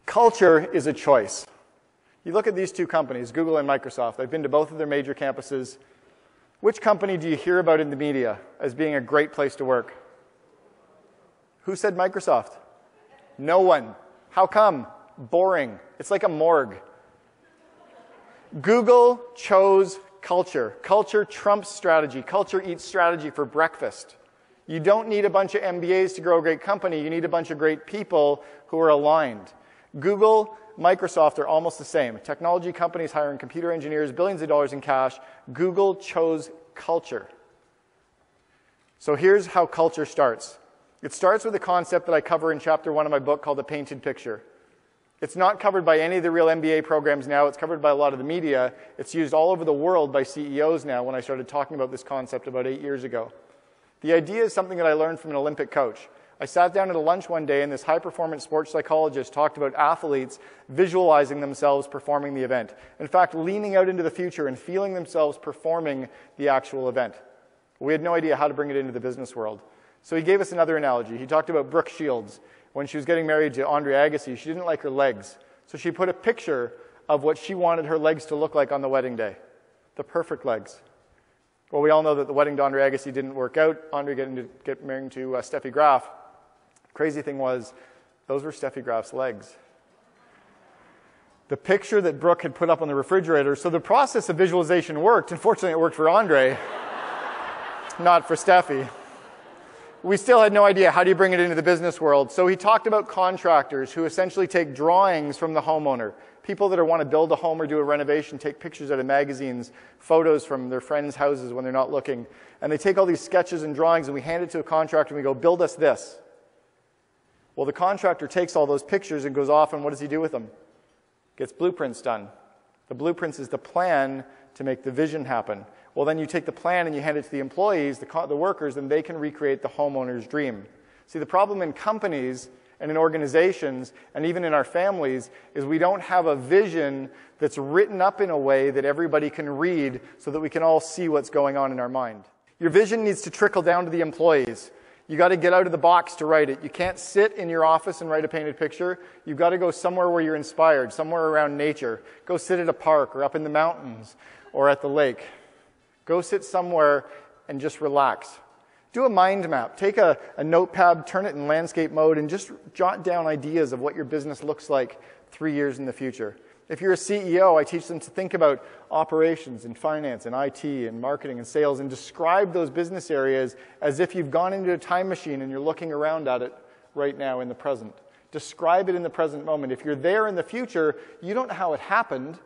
Culture is a choice. You look at these two companies, Google and Microsoft. I've been to both of their major campuses. Which company do you hear about in the media as being a great place to work? Who said Microsoft? No one. How come? Boring. It's like a morgue. Google chose culture. Culture trumps strategy. Culture eats strategy for breakfast. You don't need a bunch of MBAs to grow a great company. You need a bunch of great people who are aligned. Google, Microsoft are almost the same. Technology companies hiring computer engineers, billions of dollars in cash. Google chose culture. So here's how culture starts. It starts with a concept that I cover in chapter 1 of my book called the painted picture. It's not covered by any of the real MBA programs now. It's covered by a lot of the media. It's used all over the world by CEOs now when I started talking about this concept about 8 years ago. The idea is something that I learned from an Olympic coach. I sat down at a lunch one day and this high-performance sports psychologist talked about athletes visualizing themselves performing the event. In fact, leaning out into the future and feeling themselves performing the actual event. We had no idea how to bring it into the business world. So he gave us another analogy. He talked about Brooke Shields. When she was getting married to Andre Agassi, she didn't like her legs. So she put a picture of what she wanted her legs to look like on the wedding day. The perfect legs. Well, we all know that the wedding to Andre Agassi didn't work out. Andre get married to Steffi Graf. Crazy thing was, those were Steffi Graf's legs. The picture that Brooke had put up on the refrigerator, so the process of visualization worked. Unfortunately, it worked for Andre, not for Steffi. We still had no idea how do you bring it into the business world. So he talked about contractors who essentially take drawings from the homeowner. People that want to build a home or do a renovation take pictures out of magazines, photos from their friends' houses when they're not looking. And they take all these sketches and drawings and we hand it to a contractor and we go, build us this. Well, the contractor takes all those pictures and goes off and what does he do with them? Gets blueprints done. The blueprints is the plan to make the vision happen. Well, then you take the plan and you hand it to the employees, the workers, and they can recreate the homeowner's dream. See, the problem in companies and in organizations and even in our families is we don't have a vision that's written up in a way that everybody can read so that we can all see what's going on in our mind. Your vision needs to trickle down to the employees. You got to get out of the box to write it. You can't sit in your office and write a painted picture. You've got to go somewhere where you're inspired, somewhere around nature. Go sit at a park or up in the mountains or at the lake. Go sit somewhere and just relax. Do a mind map. Take a notepad, turn it in landscape mode, and just jot down ideas of what your business looks like 3 years in the future. If you're a CEO, I teach them to think about operations and finance and IT and marketing and sales and describe those business areas as if you've gone into a time machine and you're looking around at it right now in the present. Describe it in the present moment. If you're there in the future, you don't know how it happened.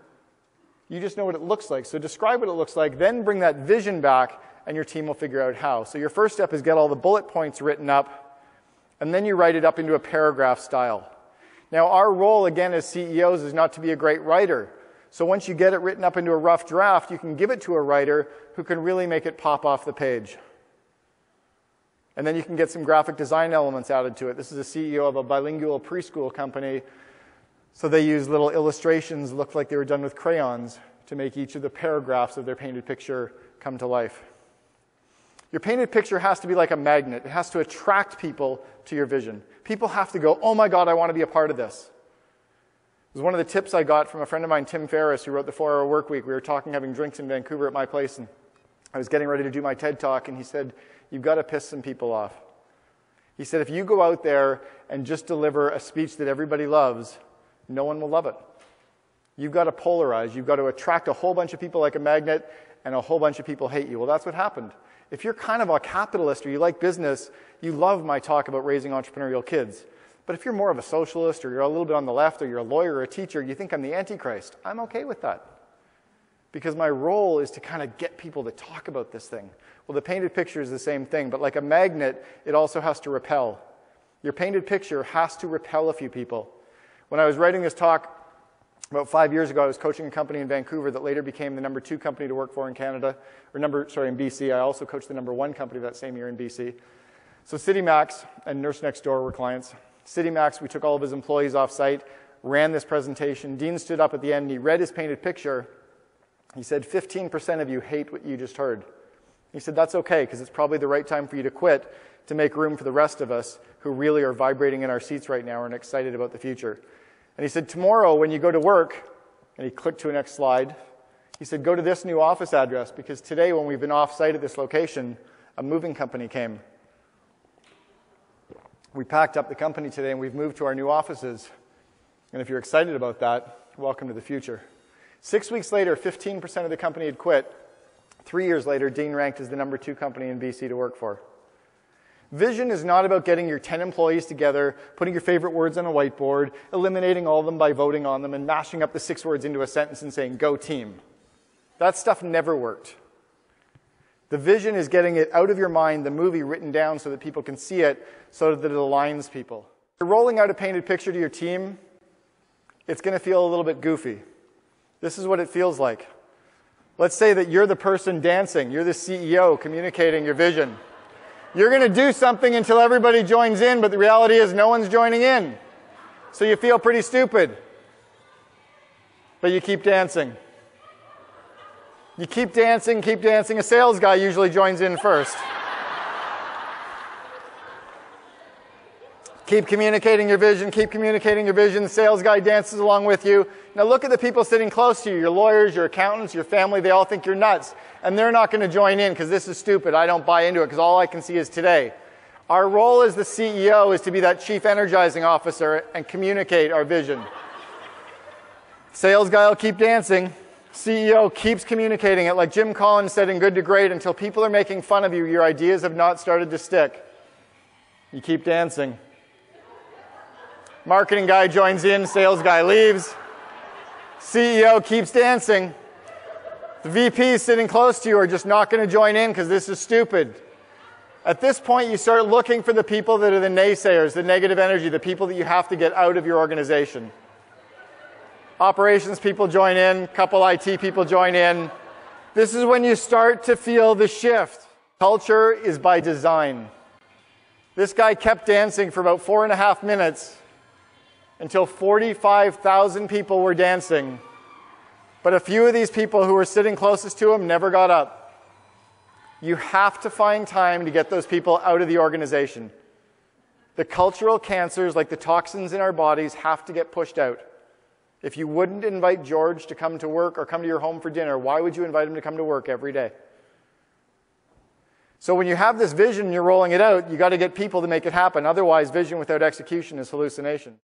You just know what it looks like. So describe what it looks like, then bring that vision back, and your team will figure out how. So your first step is get all the bullet points written up, and then you write it up into a paragraph style. Now, our role, again, as CEOs is not to be a great writer. So once you get it written up into a rough draft, you can give it to a writer who can really make it pop off the page. And then you can get some graphic design elements added to it. This is a CEO of a bilingual preschool company. So they use little illustrations that look like they were done with crayons to make each of the paragraphs of their painted picture come to life. Your painted picture has to be like a magnet. It has to attract people to your vision. People have to go, oh my God, I want to be a part of this. It was one of the tips I got from a friend of mine, Tim Ferriss, who wrote The 4-Hour Workweek. We were talking, having drinks in Vancouver at my place, and I was getting ready to do my TED Talk, and he said, you've got to piss some people off. He said, if you go out there and just deliver a speech that everybody loves, no one will love it. You've got to polarize. You've got to attract a whole bunch of people like a magnet, and a whole bunch of people hate you. Well, that's what happened. If you're kind of a capitalist or you like business, you love my talk about raising entrepreneurial kids. But if you're more of a socialist or you're a little bit on the left or you're a lawyer or a teacher, you think I'm the Antichrist. I'm okay with that. Because my role is to kind of get people to talk about this thing. Well, the painted picture is the same thing, but like a magnet, it also has to repel. Your painted picture has to repel a few people. When I was writing this talk about 5 years ago, I was coaching a company in Vancouver that later became the #2 company to work for in Canada, in BC. I also coached the #1 company that same year in BC. So CityMax and Nurse Next Door were clients. CityMax, we took all of his employees off site, ran this presentation. Dean stood up at the end, and he read his painted picture. He said, 15% of you hate what you just heard. He said, that's okay, because it's probably the right time for you to quit to make room for the rest of us who really are vibrating in our seats right now and excited about the future. And he said, tomorrow when you go to work, and he clicked to the next slide, he said, go to this new office address, because today when we've been off-site at this location, a moving company came. We packed up the company today and we've moved to our new offices. And if you're excited about that, welcome to the future. 6 weeks later, 15% of the company had quit. 3 years later, Dean ranked as the #2 company in BC to work for. Vision is not about getting your 10 employees together, putting your favorite words on a whiteboard, eliminating all of them by voting on them, and mashing up the 6 words into a sentence and saying, go team. That stuff never worked. The vision is getting it out of your mind, the movie written down so that people can see it, so that it aligns people. If you're rolling out a painted picture to your team, it's going to feel a little bit goofy. This is what it feels like. Let's say that you're the person dancing. You're the CEO communicating your vision. You're going to do something until everybody joins in, but the reality is no one's joining in. So you feel pretty stupid. But you keep dancing. You keep dancing, keep dancing. A sales guy usually joins in first. Keep communicating your vision, keep communicating your vision. The sales guy dances along with you. Now look at the people sitting close to you, your lawyers, your accountants, your family. They all think you're nuts. And they're not going to join in because this is stupid. I don't buy into it because all I can see is today. Our role as the CEO is to be that chief energizing officer and communicate our vision. Sales guy will keep dancing. CEO keeps communicating it. Like Jim Collins said in Good to Great, until people are making fun of you, your ideas have not started to stick. You keep dancing. Marketing guy joins in, sales guy leaves. CEO keeps dancing. The VPs sitting close to you are just not going to join in because this is stupid. At this point, you start looking for the people that are the naysayers, the negative energy, the people that you have to get out of your organization. Operations people join in, couple IT people join in. This is when you start to feel the shift. Culture is by design. This guy kept dancing for about 4.5 minutes until 45,000 people were dancing. But a few of these people who were sitting closest to him never got up. You have to find time to get those people out of the organization. The cultural cancers, like the toxins in our bodies, have to get pushed out. If you wouldn't invite George to come to work or come to your home for dinner, why would you invite him to come to work every day? So when you have this vision and you're rolling it out, you got to get people to make it happen. Otherwise, vision without execution is hallucination.